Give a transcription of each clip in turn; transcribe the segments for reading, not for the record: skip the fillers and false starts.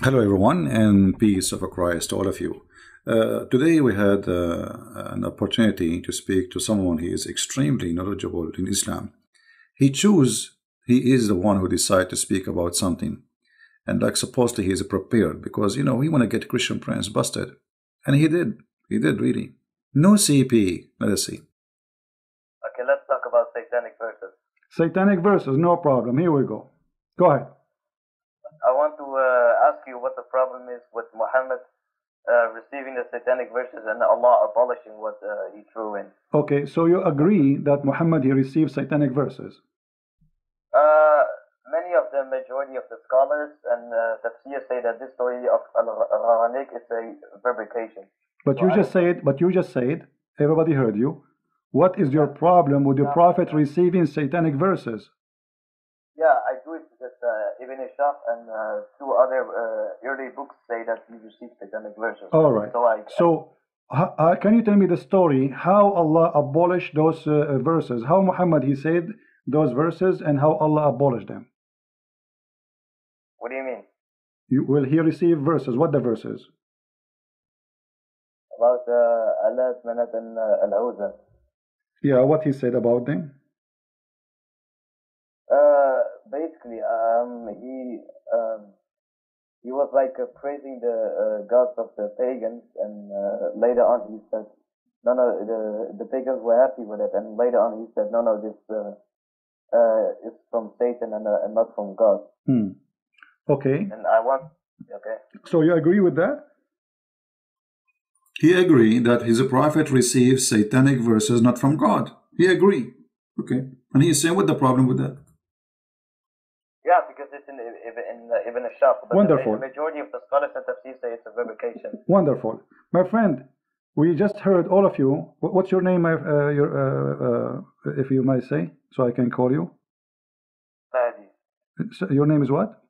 Hello, everyone, and peace of Christ to all of you. Today, we had an opportunity to speak to someone who is extremely knowledgeable in Islam. He is the one who decided to speak about something, and like supposedly he is prepared because he want to get Christian Prince busted, and he did really. No CP. Let us see. Okay, let's talk about satanic verses. Satanic verses, no problem. Here we go. Go ahead. I want to ask you what the problem is with Muhammad receiving the satanic verses and Allah abolishing what he threw in. Okay, so you agree that Muhammad he received satanic verses? Many of the majority of the scholars and tafsir say that this story of Al-Gharanik is a fabrication. But you just said, everybody heard you. What is your problem with the Prophet receiving satanic verses? Yeah, I do it because Ibn Ishaq and two other early books say that he received satanic verses. All right. So can you tell me the story how Allah abolished those verses? How Muhammad he said those verses and how Allah abolished them? What do you mean? Will he receive verses? What the verses? About Allah, Manat, and Al-Awza. Yeah, what he said about them? Basically, he was like praising the gods of the pagans, and later on he said, no, the pagans were happy with it, and later on he said, no, this is from Satan and not from God. Okay. And I want, okay. So you agree with that? He agreed that his prophet received satanic verses not from God. He agreed. Okay. And he's saying, what the problem with that? Yeah, because it's in Ibn Ishaq. But wonderful. The majority of the scholars and tafsir say it's a fabrication. Wonderful. My friend, we just heard all of you. What's your name, if you might say, so I can call you? Mahdi. So your name is what?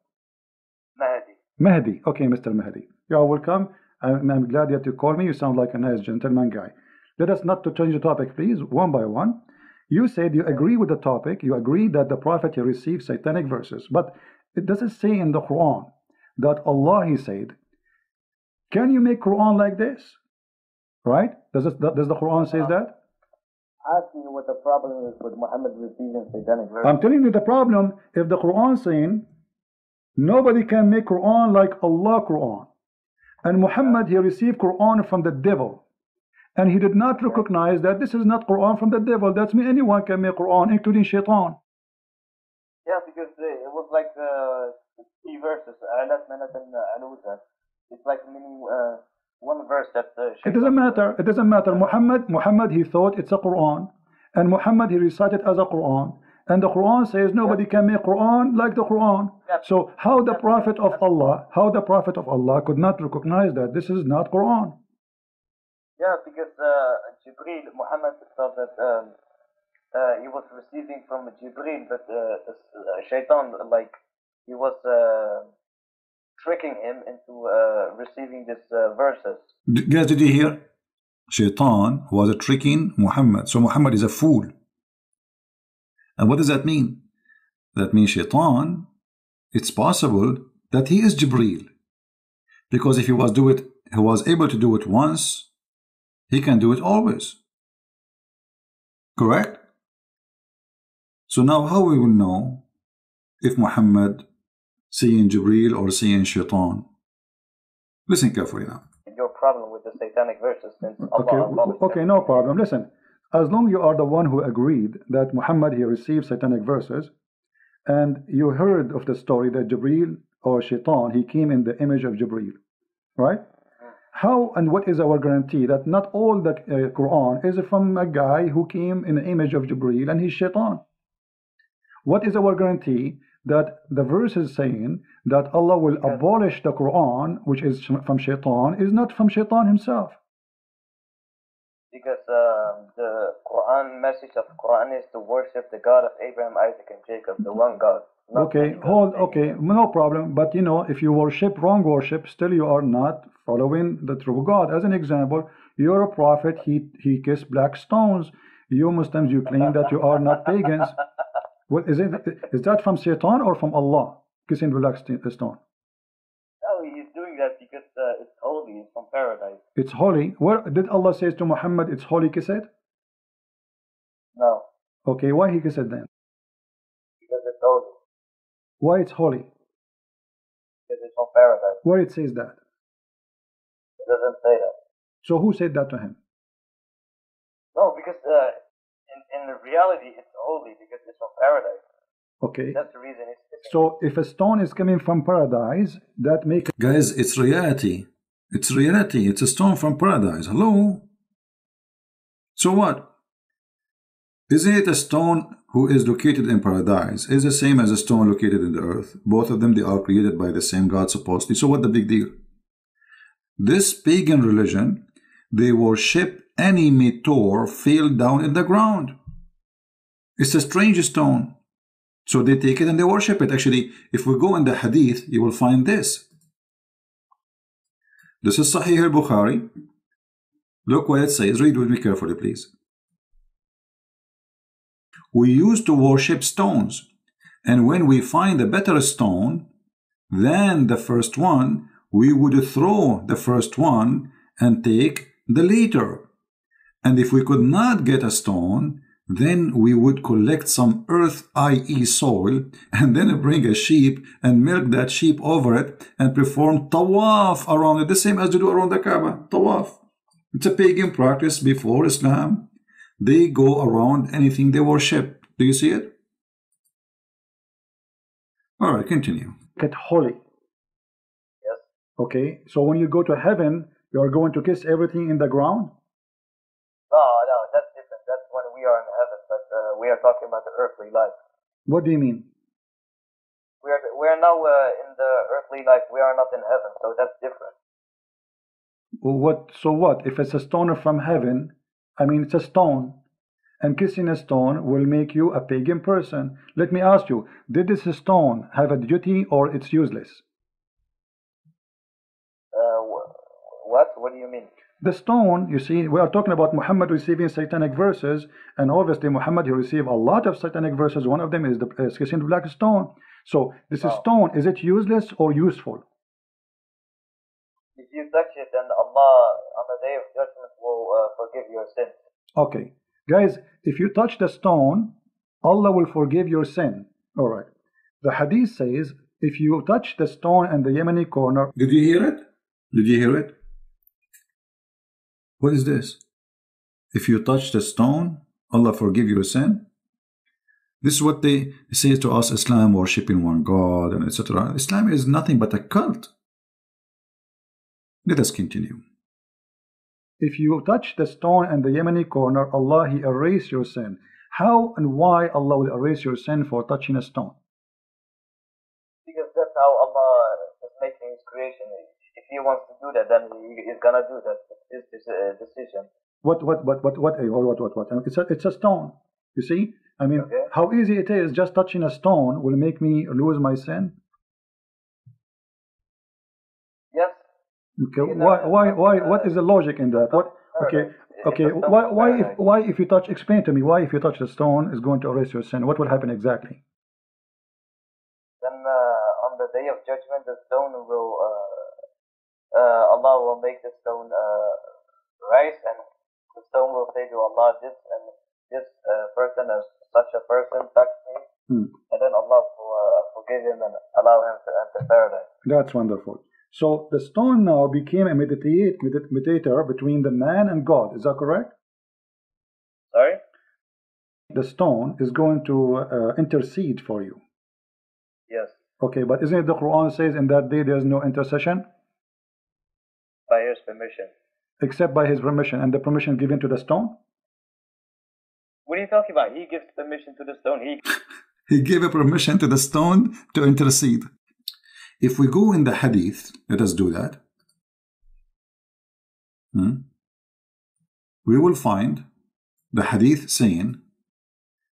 Mahdi. Mahdi. Okay, Mr. Mahdi. You are welcome. I'm glad that you called me. You sound like a nice gentleman guy. Let us not to change the topic, please, one by one. You said you agree with the topic. You agree that the Prophet he received satanic verses. But it doesn't say in the Quran that Allah he said, can you make Quran like this? Right? Does the Quran say that? Asking you what the problem is with Muhammad receiving satanic verses. I'm telling you the problem. If the Quran saying nobody can make Quran like Allah Quran, and Muhammad he received Quran from the devil, and he did not recognize that this is not Quran from the devil. That's me. Anyone can make Quran, including Shaitan. Yeah, because it was like 3 verses. It's like meaning one verse that. It doesn't matter. It doesn't matter. Muhammad he thought it's a Quran, and Muhammad he recited as a Quran, and the Quran says nobody can make Quran like the Quran. So how the Prophet of Allah could not recognize that this is not Quran? Yeah, because Jibreel, Muhammad thought that he was receiving from Jibreel, but Shaitan, like, he was tricking him into receiving these verses. Guys, did you hear? Shaitan was tricking Muhammad. So Muhammad is a fool. And what does that mean? That means Shaitan, it's possible that he is Jibreel. Because if he was able to do it once, he can do it always. Correct? So now how we will know if Muhammad seeing Jibreel or seeing Shaitan? Listen carefully now. Your problem with the satanic verses, since okay, no problem. Listen, as long you are the one who agreed that Muhammad he received satanic verses, and you heard of the story that Jibreel or Shaitan he came in the image of Jibreel, right? How and what is our guarantee that not all the Quran is from a guy who came in the image of Jibreel and he's Shaitan? What is our guarantee that the verse is saying that Allah will abolish the Quran, which is from Shaitan, is not from Shaitan himself? Because the Quran message of the Quran is to worship the God of Abraham, Isaac, and Jacob, the one God. Okay, no problem. But if you worship wrong worship, still you are not following the true God. As an example, you're a prophet, he kissed black stones. You Muslims, you claim that you are not pagans. What is it? Is that from Satan or from Allah kissing black stone? No, he's holy. It's from paradise. It's holy. Where did Allah say to Muhammad, it's holy, kiss it? No. Okay, why he kiss it then? Because it's holy. Why it's holy? Because it's from paradise. Where it says that? It doesn't say that. So who said that to him? No, because in reality it's holy because it's from paradise. Okay. That's the reason it's So if a stone is coming from paradise, that makes Guys, it's reality. It's reality. It's a stone from paradise. Hello? So what? Isn't it a stone who is located in paradise is the same as a stone located in the earth? Both of them, they are created by the same God supposedly. So what the big deal? This pagan religion, they worship any meteor fell down in the ground. It's a strange stone. So they take it and they worship it. Actually, if we go in the hadith, you will find this. This is Sahih al-Bukhari. Look what it says. Read with me carefully, please. We used to worship stones, and when we find a better stone than the first one, we would throw the first one and take the later. And if we could not get a stone, then we would collect some earth, i.e. soil, and then bring a sheep and milk that sheep over it and perform tawaf around it, the same as they do around the Kaaba, tawaf. It's a pagan practice before Islam. They go around anything they worship. Do you see it? All right, continue. it holy. Yes. Okay, so when you go to heaven, you are going to kiss everything in the ground? No, that's different. That's when we are in heaven, but we are talking about the earthly life. What do you mean? We are now in the earthly life. We are not in heaven, so that's different. So what? If it's a stone from heaven, I mean, it's a stone, and kissing a stone will make you a pagan person. Let me ask you, did this stone have a duty or it's useless? What do you mean? The stone, you see, we are talking about Muhammad receiving satanic verses, and obviously Muhammad, he received a lot of satanic verses. One of them is the kissing the black stone. So this stone, is it useless or useful? If you touch it, then Allah on the day of judgment will forgive your sins. Okay, guys, if you touch the stone, Allah will forgive your sin. All right. The hadith says, if you touch the stone in the Yemeni corner. Did you hear it? Did you hear it? What is this? If you touch the stone, Allah forgive your sin. This is what they say to us, Islam worshipping one God and etc. Islam is nothing but a cult. Let us continue. If you touch the stone in the Yemeni corner, Allah, He erase your sin. How and why Allah will erase your sin for touching a stone? Because that's how Allah is making His creation. If He wants to do that, then He's gonna do that. It's His decision. What? It's a stone. You see? I mean, okay. How easy it is, just touching a stone will make me lose my sin? Yes. Okay. Why? What is the logic in that? What? Okay. Why if you touch? Explain to me why if you touch the stone is going to erase your sin. What will happen exactly? Then on the day of judgment, the stone will Allah will make the stone rise, and the stone will say to Allah, this person, as such a person, touched me, and then Allah will forgive him and allow him to enter paradise. That's wonderful. So the stone now became a mediator between the man and God. Is that correct? Sorry? The stone is going to intercede for you. Yes. Okay, but isn't it the Quran says in that day there is no intercession? By His permission. Except by His permission, and the permission given to the stone? What are you talking about? He gives permission to the stone. He gave a permission to the stone to intercede. If we go in the hadith, let us do that. We will find the hadith saying,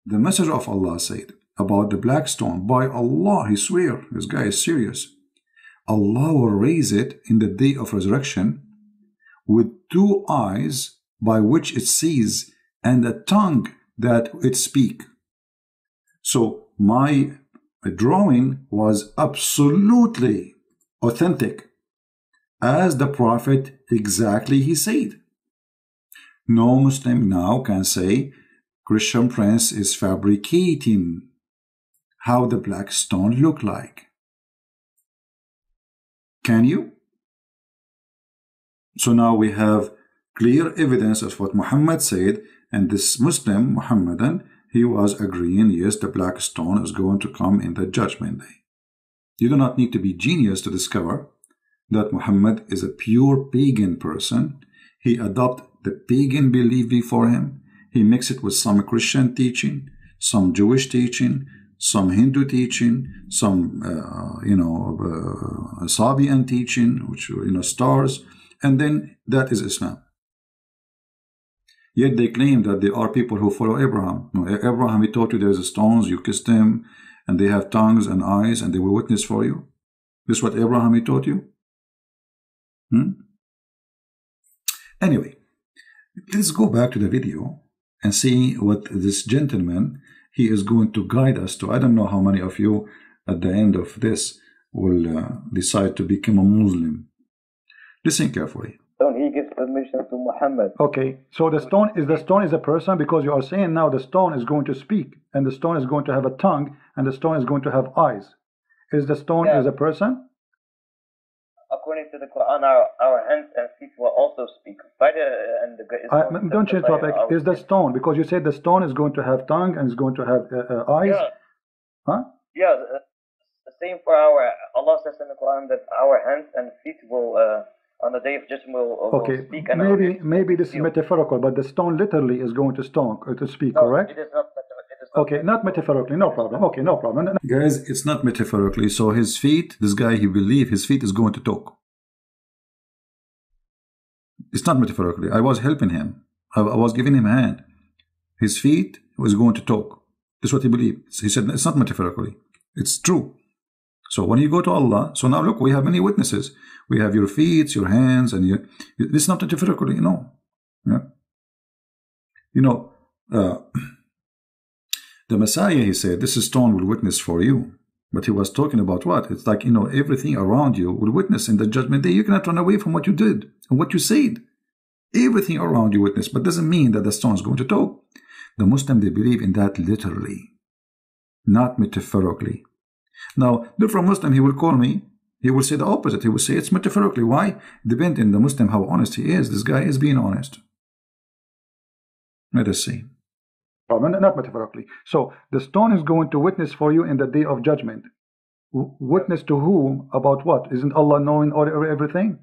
the Messenger of Allah said about the black stone, by Allah, he swear, this guy is serious. Allah will raise it in the day of resurrection with 2 eyes by which it sees and a tongue that it speak. So my drawing was absolutely authentic. as the Prophet exactly he said. No Muslim now can say Christian Prince is fabricating how the black stone look like. Can you? So now we have clear evidence of what Muhammad said, and this Muslim, Muhammadan, he was agreeing, yes, the black stone is going to come in the judgment day. You do not need to be genius to discover that Muhammad is a pure pagan person. He adopted the pagan belief before him. He mixed it with some Christian teaching, some Jewish teaching, some Hindu teaching, some, Sabian teaching, which, stars, and then that is Islam. Yet they claim that they are people who follow Abraham. No, Abraham, he taught you there's stones, you kissed them, and they have tongues and eyes, and they will witness for you. This is what Abraham, he taught you? Anyway, let's go back to the video and see what this gentleman, he is going to guide us to. I don't know how many of you at the end of this will decide to become a Muslim. Listen carefully. He gives permission to Muhammad. Okay, so the stone is a person, because you are saying now the stone is going to speak, and the stone is going to have a tongue, and the stone is going to have eyes. Is the stone is a person? According to the Quran, our hands and feet will also speak. Don't change topic. Is the stone, because you said the stone is going to have tongue and is going to have eyes? Yeah. Huh? Yeah, the same for Allah says in the Quran that our hands and feet will, on the day of judgment, will speak. And maybe this is metaphorical, but the stone literally is going to speak, correct? It is not. Okay, not metaphorically, no problem. Okay, no problem. Guys, it's not metaphorically. So his feet, this guy, he believes his feet is going to talk. It's not metaphorically. I was helping him. I was giving him a hand. His feet was going to talk. This is what he believed. He said it's not metaphorically. It's true. So when you go to Allah, so now look, we have many witnesses. We have your feet, your hands, and this is not metaphorically, Yeah. The Messiah, he said, this stone will witness for you. But he was talking about what? It's like, everything around you will witness in the judgment day. You cannot run away from what you did and what you said. Everything around you witness, but doesn't mean that the stone is going to talk. The Muslim, they believe in that literally, not metaphorically. Now, different Muslim, he will call me, he will say the opposite. He will say it's metaphorically. Why? Depending on the Muslim, how honest he is. This guy is being honest. Let us see. Not metaphorically. So the stone is going to witness for you in the day of judgment. Witness to whom? About what? Isn't Allah knowing everything?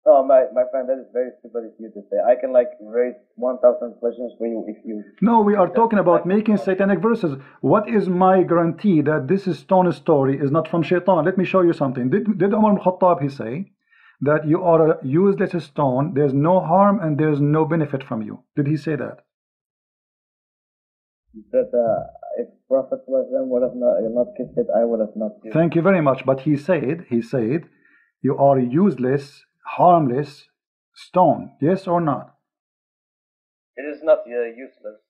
Oh, my friend, that is very stupid of you to say. I can raise 1,000 questions for you if you... No, we are talking about making satanic verses. What is my guarantee that this stone story is not from Shaitan? Let me show you something. Did Umar ibn Khattab, he say that you are a useless stone, there's no harm and there's no benefit from you? Did he say that? That if Prophet would have not kissed it, I would have not kissed it. Thank you very much. But he said, you are a useless, harmless stone. Yes or not? It is not useless.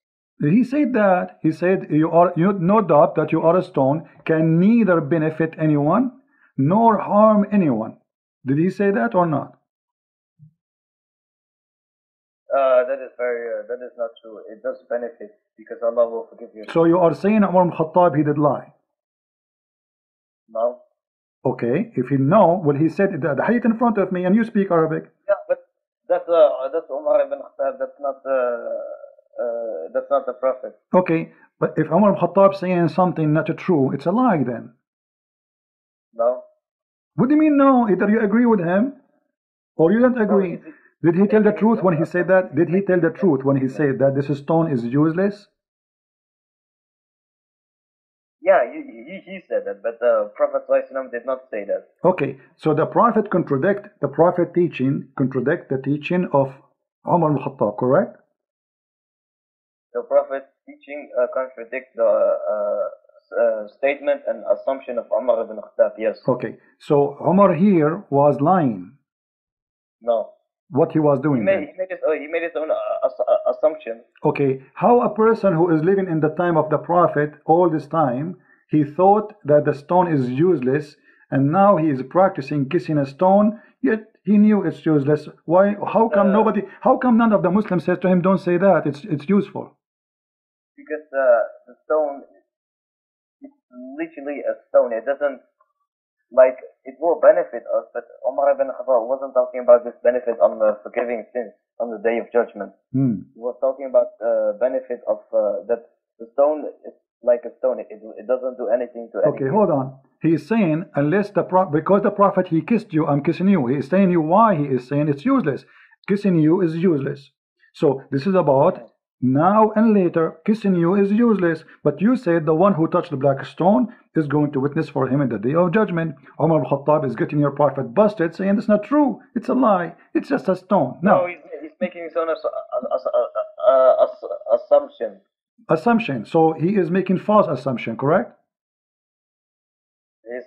He said that. He said, no doubt that you are a stone, can neither benefit anyone nor harm anyone. Did he say that or not? That is not true. It does benefit because Allah will forgive you. So you are saying Umar ibn Khattab, he did lie? No. Okay, if he know, well, he said the hadith in front of me and you speak Arabic. Yeah, but that's Umar ibn Khattab. That's not the Prophet. Okay, but if Umar ibn Khattab saying something not true, it's a lie then. No. What do you mean no? Either you agree with him or you don't agree. No, did he tell the truth when he said that? Did he tell the truth when he said that this stone is useless? Yeah, he said that, but the Prophet ﷺ did not say that. Okay, so the Prophet contradict the teaching of Umar al-Khattab, correct? The Prophet's teaching contradicts the statement and assumption of Umar ibn Khattab, yes. Okay, so Umar here was lying. No. What he was doing? He made his own assumption. Okay, how a person who is living in the time of the Prophet all this time, he thought that the stone is useless and now he is practicing kissing a stone, yet he knew it's useless. Why? How come nobody? How come none of the Muslims says to him, "Don't say that. It's useful"? Because the stone is literally a stone. It doesn't, like, it will benefit us, but Umar ibn Khattab wasn't talking about this benefit on forgiving sins on the day of judgment. He was talking about benefit of that the stone is like a stone. It doesn't do anything to anything. Okay, hold on. He is saying, unless because the Prophet, he kissed you, I'm kissing you. He is saying you why he is saying it's useless. Kissing you is useless. So this is about now and later. Kissing you is useless. But you said the one who touched the black stone is going to witness for him in the day of judgment. Umar al-Khattab is getting your Prophet busted, saying it's not true. It's a lie. It's just a stone. No, he's making his own assumption. Assumption. So he is making false assumption, correct? His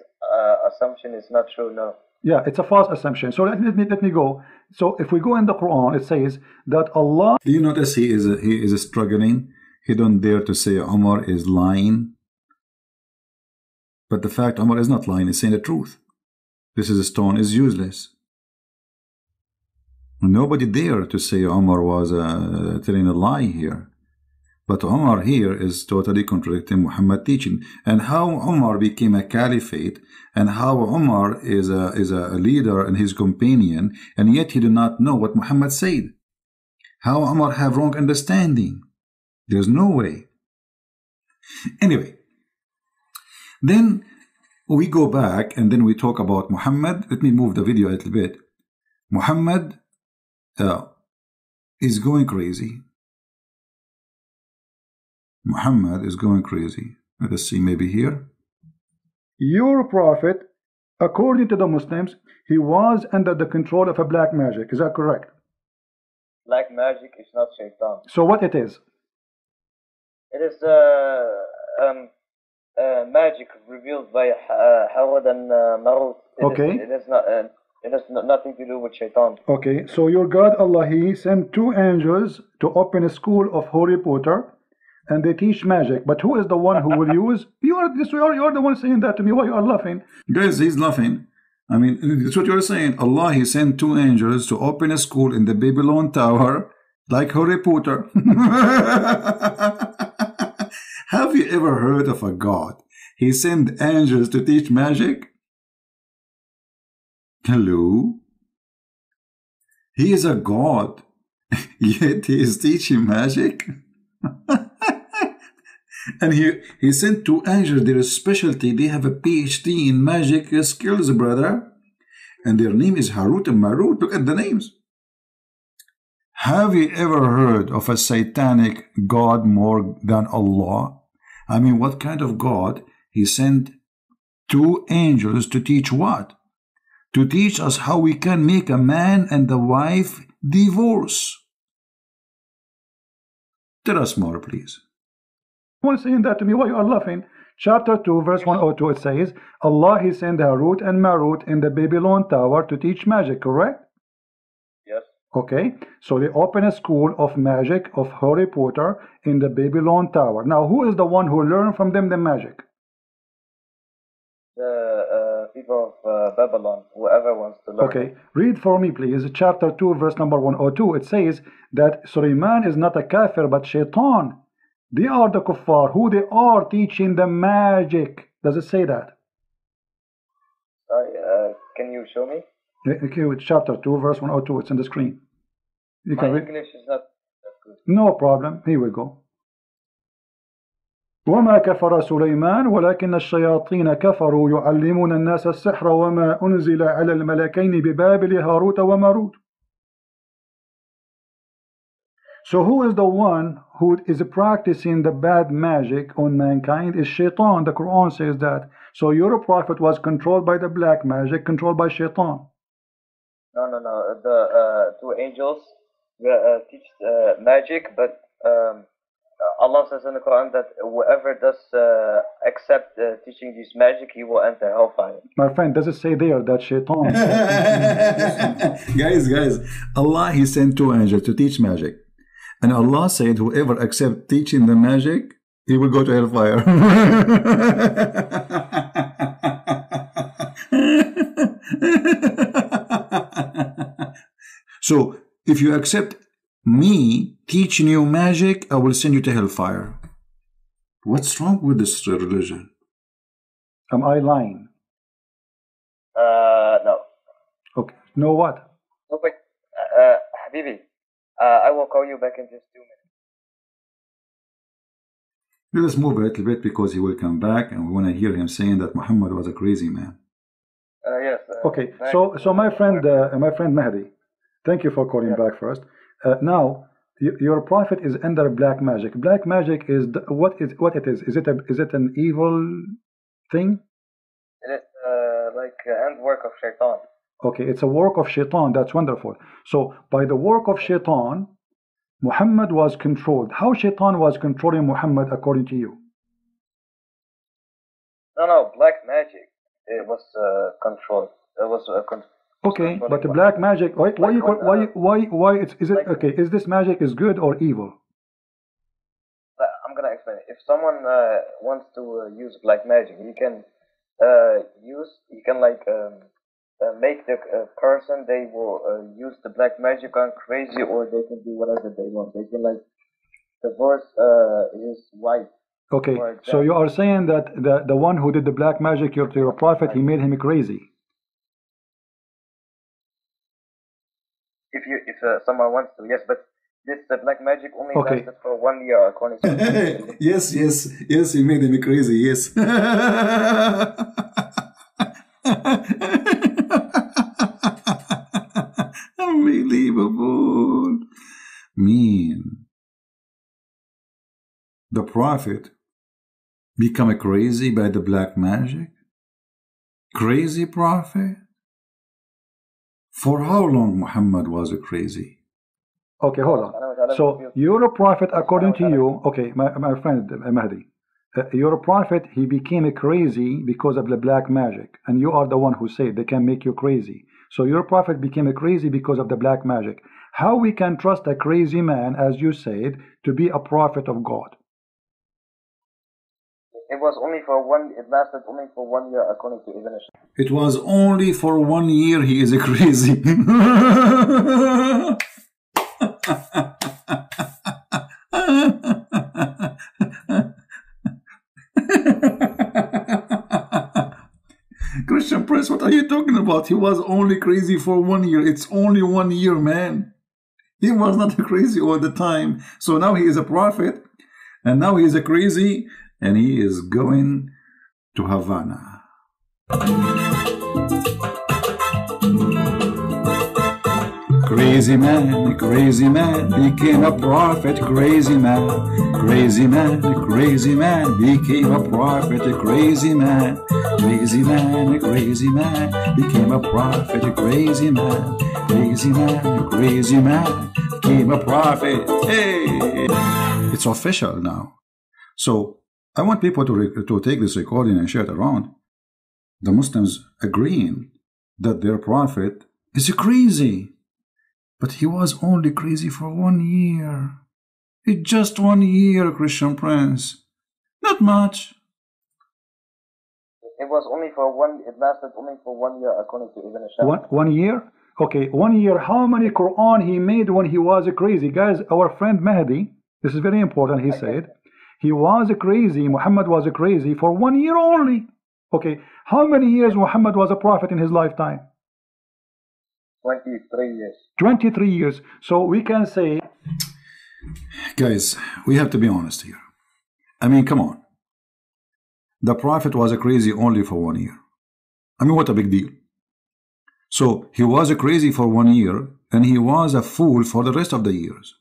assumption is not true, no. Yeah, it's a false assumption. So let me go. So if we go in the Quran, it says that Allah. Do you notice he is struggling? He don't dare to say Umar is lying. But the fact Umar is not lying, he's saying the truth. This is a stone is useless. Nobody dare to say Umar was telling a lie here. But Umar here is totally contradicting Muhammad's teaching. And how Umar became a caliphate, and how Umar is a leader and his companion, and yet he did not know what Muhammad said. How Umar have wrong understanding. There's no way. Anyway, then we go back and then we talk about Muhammad. Let me move the video a little bit. Muhammad is going crazy. Muhammad is going crazy. Let us see, maybe here. Your Prophet, according to the Muslims, he was under the control of a black magic. Is that correct? Black magic is not shaitan. So what it is? It is magic revealed by Harud and Marut. Okay. It has nothing to do with shaitan. Okay, so your God Allah, he sent two angels to open a school of Harry Potter, and they teach magic. But who is the one who will use? You are the one saying that to me. Why you are laughing? Guys, he's laughing. I mean, that's what you're saying. Allah, he sent two angels to open a school in the Babylon Tower, like Harry Potter. Have you ever heard of a God? He sent angels to teach magic? Hello? He is a God, yet he is teaching magic? And he sent two angels, their specialty, they have a PhD in magic skills, brother. And their name is Harut and Marut. Look at the names. Have you ever heard of a satanic God more than Allah? I mean, what kind of God? He sent two angels to teach what? To teach us how we can make a man and a wife divorce. Tell us more, please. Who's saying that to me? Why you are laughing? Chapter 2, verse 102, it says, Allah, he sent Harut and Marut in the Babylon Tower to teach magic, correct? Yes. Okay, so they open a school of magic of Harry Potter in the Babylon Tower. Now, who is the one who learned from them the magic? The people of Babylon, whoever wants to learn. Okay, read for me, please. Chapter 2, verse number 102. It says that Sulaiman is not a kafir, but shaitan. They are the kuffar, who they are teaching the magic. Does it say that? Sorry, can you show me? Okay, with chapter 2, verse 102. It's on the screen. You My can read. English is not that good. No problem. Here we go. وما كفر سليمان ولكن الشياطين كفروا يعلمون الناس السحر وما أنزل على الملكين ببابل هاروت وماروت. So who is the one who is practicing the bad magic on mankind? Is shaitan. The Quran says that. So your prophet was controlled by the black magic, controlled by shaitan. No. The two angels teach magic, but Allah says in the Quran that whoever does accept teaching this magic, he will enter hellfire. My friend, does it say there that shaitan? Guys, Allah, he sent two angels to teach magic. And Allah said, whoever accepts teaching the magic, he will go to hellfire. So if you accept me teaching you magic, I will send you to hellfire. What's wrong with this religion? Am I lying? No. Okay. No what? No, but Habibi, I will call you back in just 2 minutes. Let us move a little bit because he will come back and we want to hear him saying that Muhammad was a crazy man. Yes. Okay. So my friend Mahdi, thank you for calling back first. Now your prophet is under black magic. Black magic is what it is. Is it an evil thing? It is like end work of Shaitan. Okay, it's a work of Shaitan. That's wonderful. So by the work of Shaitan, Muhammad was controlled. How Shaitan was controlling Muhammad according to you? No, black magic. It was controlled. It was okay, but the black magic. Why? Is it okay? Is this magic is good or evil? I'm gonna explain. If someone wants to use black magic, you can make the person they will use the black magic on crazy, or they can do whatever they want. They can divorce his wife. Okay, so you are saying that the one who did the black magic to your prophet, he made him crazy. If someone wants to, yes, but this black magic only lasted for 1 year, according to yes, he made him crazy. Yes. Unbelievable. Mean. The prophet become crazy by the black magic? Crazy prophet? For how long Muhammad was crazy? Okay, hold on. So you're a prophet according to you. Okay, my friend Mahdi. You're a prophet, he became crazy because of the black magic. And you are the one who said they can make you crazy. So your prophet became crazy because of the black magic. How we can trust a crazy man, as you said, to be a prophet of God? It was only for it lasted only for 1 year, according to Ibn Ishaq. It was only for 1 year he is crazy. Christian Prince, what are you talking about? He was only crazy for 1 year. It's only 1 year, man. He was not crazy all the time. So now he is a prophet, and now he is crazy, and he is going to Havana. Crazy man became a prophet. Crazy man became a prophet. Crazy man became a prophet. Crazy man became a prophet. Hey, it's official now. So I want people to take this recording and share it around. The Muslims agreeing that their prophet is crazy. But he was only crazy for 1 year. It's just 1 year, Christian Prince. Not much. It was only for it lasted only for 1 year, according to Ibn Ishaq. 1 year? Okay, 1 year. How many Quran he made when he was crazy? Guys, our friend Mahdi, this is very important, he said, he was crazy, Muhammad was crazy for 1 year only. Okay, how many years Muhammad was a prophet in his lifetime? 23 years. 23 years. So we can say... Guys, we have to be honest here. I mean, come on. The prophet was crazy only for 1 year. I mean, what a big deal. So he was crazy for 1 year, and he was a fool for the rest of the years.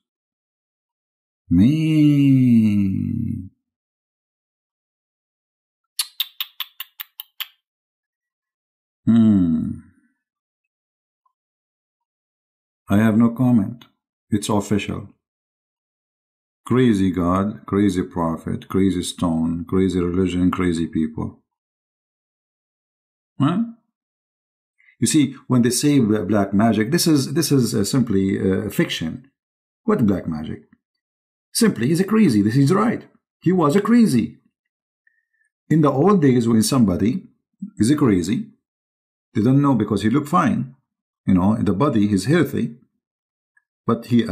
Me. I have no comment. It's official. Crazy God, crazy prophet, crazy stone, crazy religion, crazy people. Huh? You see, when they say black magic, this is simply fiction. What black magic? Simply, he's crazy. This is right. He was crazy. In the old days, when somebody is crazy, they don't know because he look fine. You know, in the body, he's healthy. but he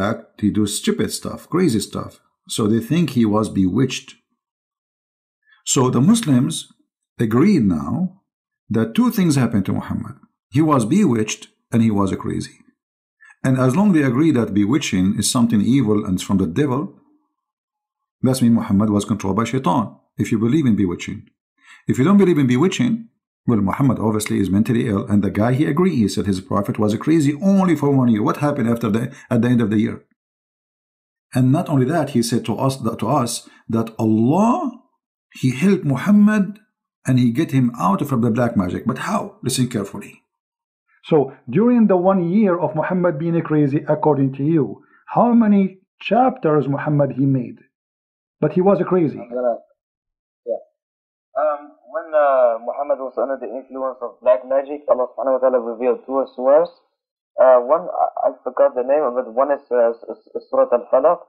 do stupid stuff, crazy stuff. So they think he was bewitched. So the Muslims agreed now that two things happened to Muhammad. He was bewitched and he was crazy. And as long as they agree that bewitching is something evil and it's from the devil, that means Muhammad was controlled by shaitan, if you believe in bewitching. If you don't believe in bewitching, well, Muhammad obviously is mentally ill, and the guy, he agreed. He said his prophet was crazy only for 1 year. What happened at the end of the year? And not only that, he said to us that Allah, he helped Muhammad and he get him out from the black magic. But how? Listen carefully. So during the 1 year of Muhammad being crazy, according to you, how many chapters Muhammad he made? But he was crazy. When Muhammad was under the influence of black magic, Allah subhanahu wa ta'ala revealed two surahs. One, I forgot the name of it. One is Surah Al-Falaq,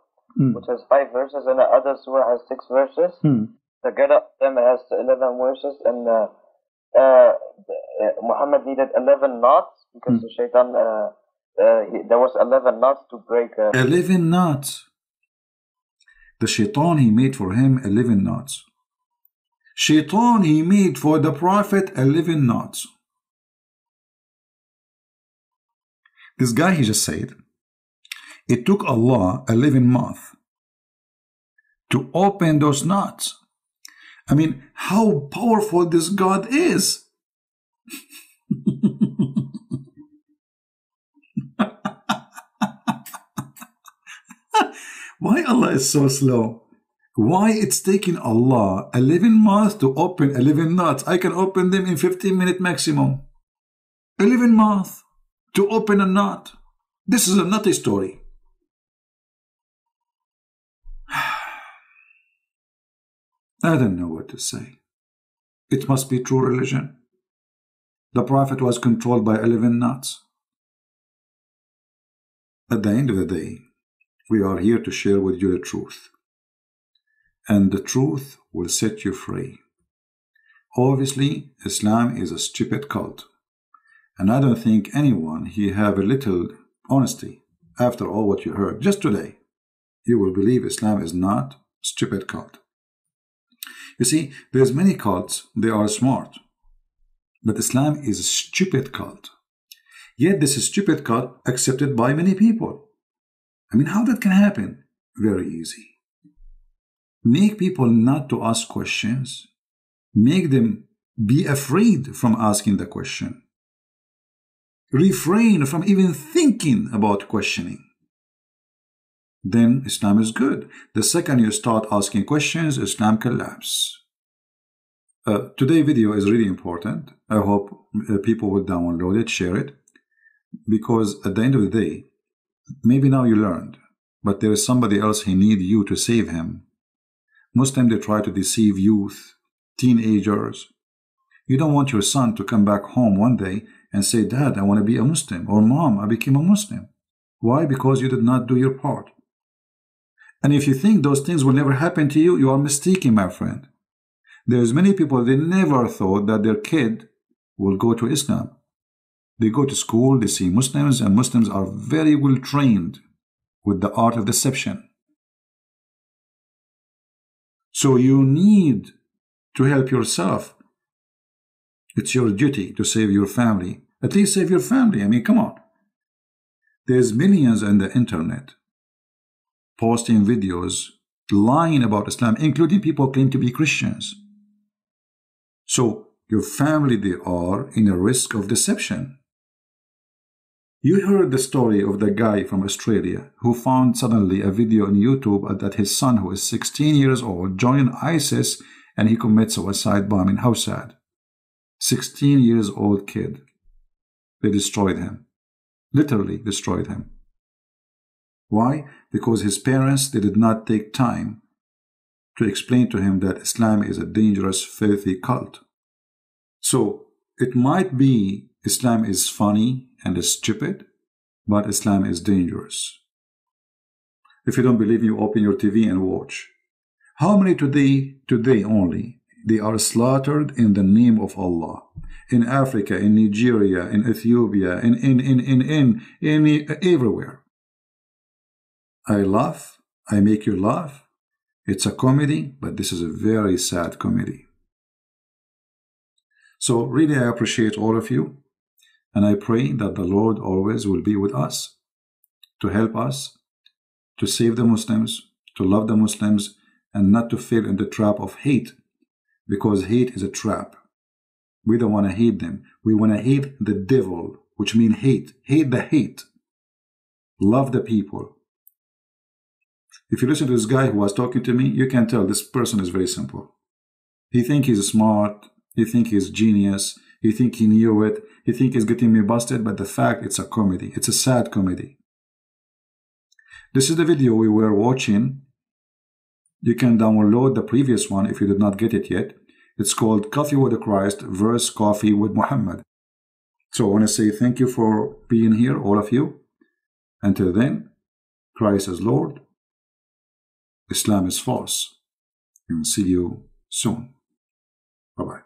which has 5 verses, and the other surah has 6 verses. Together, them has 11 verses, and Muhammad needed 11 knots because the shaitan, there was 11 knots to break. 11 knots. The shaitan, he made for him 11 knots. Shaitan, he made for the prophet 11 knots. This guy, he just said, it took Allah 11 months to open those knots. I mean, how powerful this God is. Why Allah is so slow? Why it's taking Allah 11 months to open 11 knots? I can open them in 15 minutes maximum. 11 months to open a knot. This is a nutty story. I don't know what to say. It must be true religion. The Prophet was controlled by 11 knots. At the end of the day, we are here to share with you the truth. And the truth will set you free. Obviously, Islam is a stupid cult. And I don't think anyone here have a little honesty after all what you heard just today. You will believe Islam is not a stupid cult. You see, there's many cults, they are smart. But Islam is a stupid cult. Yet this stupid cult accepted by many people. I mean, how that can happen? Very easy. Make people not to ask questions. Make them be afraid from asking the question. Refrain from even thinking about questioning. Then Islam is good. The second you start asking questions, Islam collapses. Today's video is really important. I hope people will download it, share it. Because at the end of the day, maybe now you learned, but there is somebody else who needs you to save him. Muslims, they try to deceive youth, teenagers. You don't want your son to come back home one day and say, Dad, I want to be a Muslim, or Mom, I became a Muslim. Why? Because you did not do your part. And if you think those things will never happen to you, you are mistaken, my friend. There's many people, they never thought that their kid will go to Islam. They go to school, they see Muslims, and Muslims are very well trained with the art of deception. So you need to help yourself. It's your duty to save your family. At least save your family. I mean, come on. There's millions on the internet posting videos lying about Islam, including people claim to be Christians. So your family, they are in a risk of deception. You heard the story of the guy from Australia who found suddenly a video on YouTube that his son, who is 16 years old, joined ISIS and he commits suicide bombing. How sad. 16 years old kid. They destroyed him. Literally destroyed him. Why? Because his parents, they did not take time to explain to him that Islam is a dangerous, filthy cult. So it might be Islam is funny and is stupid, but Islam is dangerous. If you don't believe me, you open your TV and watch. How many today only, they are slaughtered in the name of Allah? In Africa, in Nigeria, in Ethiopia, everywhere. I laugh, I make you laugh. It's a comedy, but this is a very sad comedy. So really I appreciate all of you, and I pray that the Lord always will be with us, to help us, to save the Muslims, to love the Muslims, and not to fall in the trap of hate, because hate is a trap. We don't want to hate them. We want to hate the devil, which means hate. Hate the hate. Love the people. If you listen to this guy who was talking to me, you can tell this person is very simple. He thinks he's smart. He thinks he's genius. He thinks he knew it. He thinks he's getting me busted. But the fact, it's a comedy. It's a sad comedy. This is the video we were watching. You can download the previous one if you did not get it yet. It's called Coffee with Christ versus Coffee with Muhammad. So I want to say thank you for being here, all of you. Until then, Christ is Lord. Islam is false. And see you soon. Bye-bye.